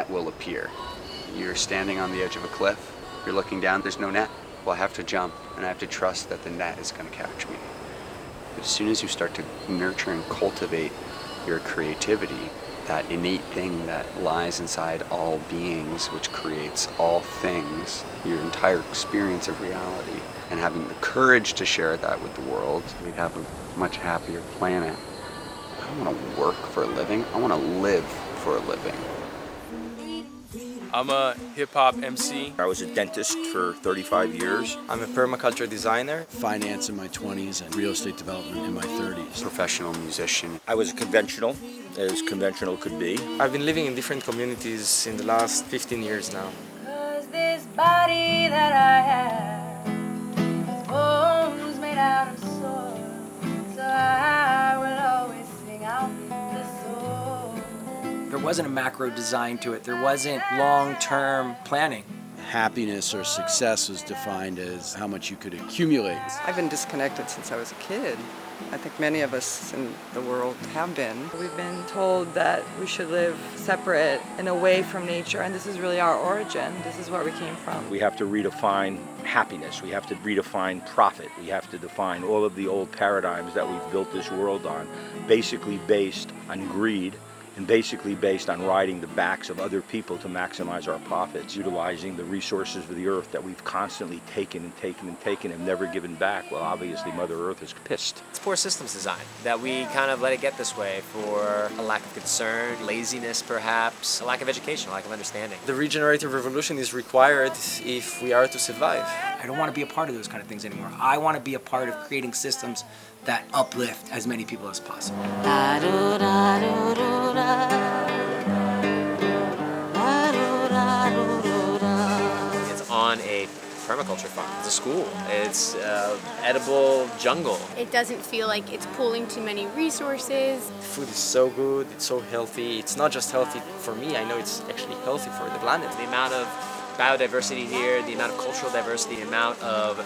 net will appear. You're standing on the edge of a cliff, you're looking down, there's no net. Well, I have to jump, and I have to trust that the net is going to catch me. But as soon as you start to nurture and cultivate your creativity, that innate thing that lies inside all beings, which creates all things, your entire experience of reality, and having the courage to share that with the world, we'd have a much happier planet. I don't want to work for a living, I want to live for a living. I'm a hip-hop MC. I was a dentist for 35 years. I'm a permaculture designer. Finance in my 20s and real estate development in my 30s. Professional musician. I was conventional, as conventional could be. I've been living in different communities in the last 15 years now. 'Cause this body that I have is bones made out of soil, so I will always sing out the soul. There wasn't a macro design to it. There wasn't long-term planning. Happiness or success was defined as how much you could accumulate. I've been disconnected since I was a kid. I think many of us in the world have been. We've been told that we should live separate and away from nature, and this is really our origin. This is where we came from. We have to redefine happiness. We have to redefine profit. We have to define all of the old paradigms that we've built this world on, basically based on greed and basically based on riding the backs of other people to maximize our profits, utilizing the resources of the earth that we've constantly taken and taken and taken and never given back. Well, obviously Mother Earth is pissed. It's poor systems design, that we kind of let it get this way for a lack of concern, laziness perhaps, a lack of education, a lack of understanding. The regenerative revolution is required if we are to survive. I don't want to be a part of those kind of things anymore. I want to be a part of creating systems that uplift as many people as possible. It's on a permaculture farm. It's a school. It's edible jungle. It doesn't feel like it's pulling too many resources. Food is so good, it's so healthy. It's not just healthy for me, I know it's actually healthy for the planet. The amount of biodiversity here, the amount of cultural diversity, the amount of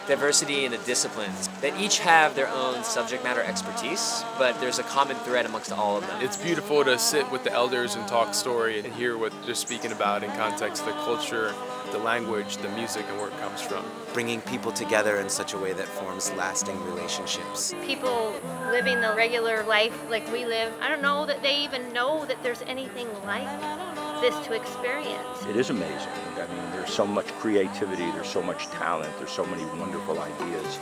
diversity in the disciplines that each have their own subject matter expertise, but there's a common thread amongst all of them. It's beautiful to sit with the elders and talk story and hear what they're speaking about in context, the culture, the language, the music, and where it comes from. Bringing people together in such a way that forms lasting relationships. People living the regular life like we live, I don't know that they even know that there's anything like this to experience. It is amazing. I mean, there's so much creativity, there's so much talent, there's so many wonderful ideas.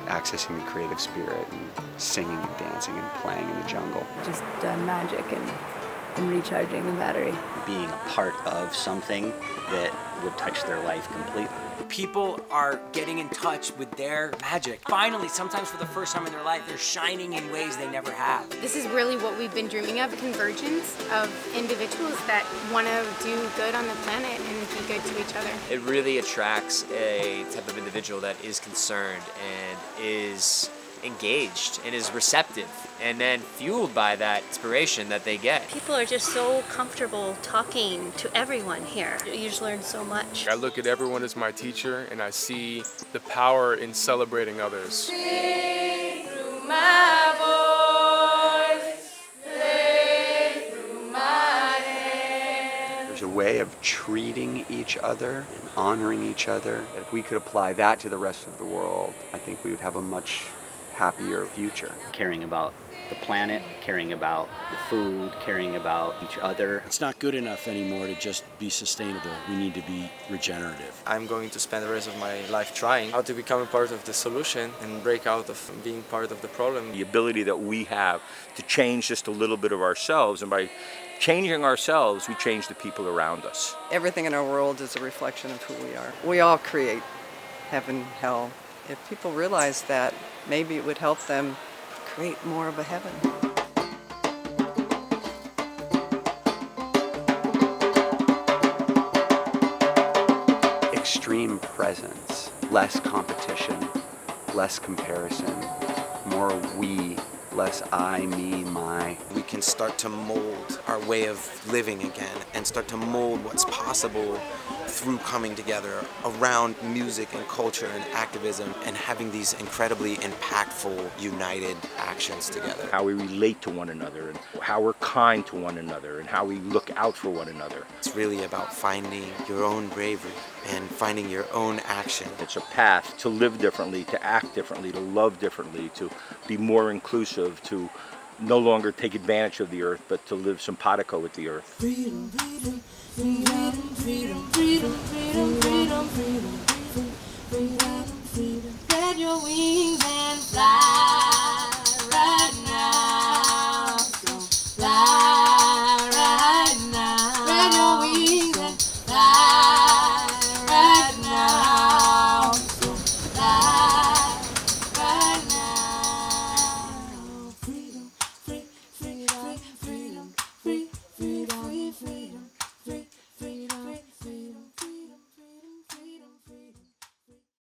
Accessing the creative spirit and singing and dancing and playing in the jungle. Just magic and recharging the battery. Being a part of something that would touch their life completely. People are getting in touch with their magic. Finally, sometimes for the first time in their life, they're shining in ways they never have. This is really what we've been dreaming of, convergence of individuals that want to do good on the planet and be good to each other. It really attracts a type of individual that is concerned and is engaged and is receptive and then fueled by that inspiration that they get. People are just so comfortable talking to everyone here. You just learn so much. I look at everyone as my teacher and I see the power in celebrating others. Sing through my voice, play through my hands. There's a way of treating each other and honoring each other. If we could apply that to the rest of the world, I think we would have a much happier future. Caring about the planet, caring about the food, caring about each other. It's not good enough anymore to just be sustainable. We need to be regenerative. I'm going to spend the rest of my life trying how to become a part of the solution and break out of being part of the problem. The ability that we have to change just a little bit of ourselves, and by changing ourselves, we change the people around us. Everything in our world is a reflection of who we are. We all create heaven, hell. If people realize that, maybe it would help them create more of a heaven. Extreme presence, less competition, less comparison, more we less I, me, my. We can start to mold our way of living again and start to mold what's possible through coming together around music and culture and activism and having these incredibly impactful, united actions together. How we relate to one another and how we're kind to one another and how we look out for one another. It's really about finding your own bravery and finding your own action. It's a path to live differently, to act differently, to love differently, to be more inclusive, to no longer take advantage of the earth, but to live simpatico with the earth. Freedom, freedom, freedom, freedom, freedom, freedom, freedom, freedom, freedom, freedom, freedom. Spread your wings and fly.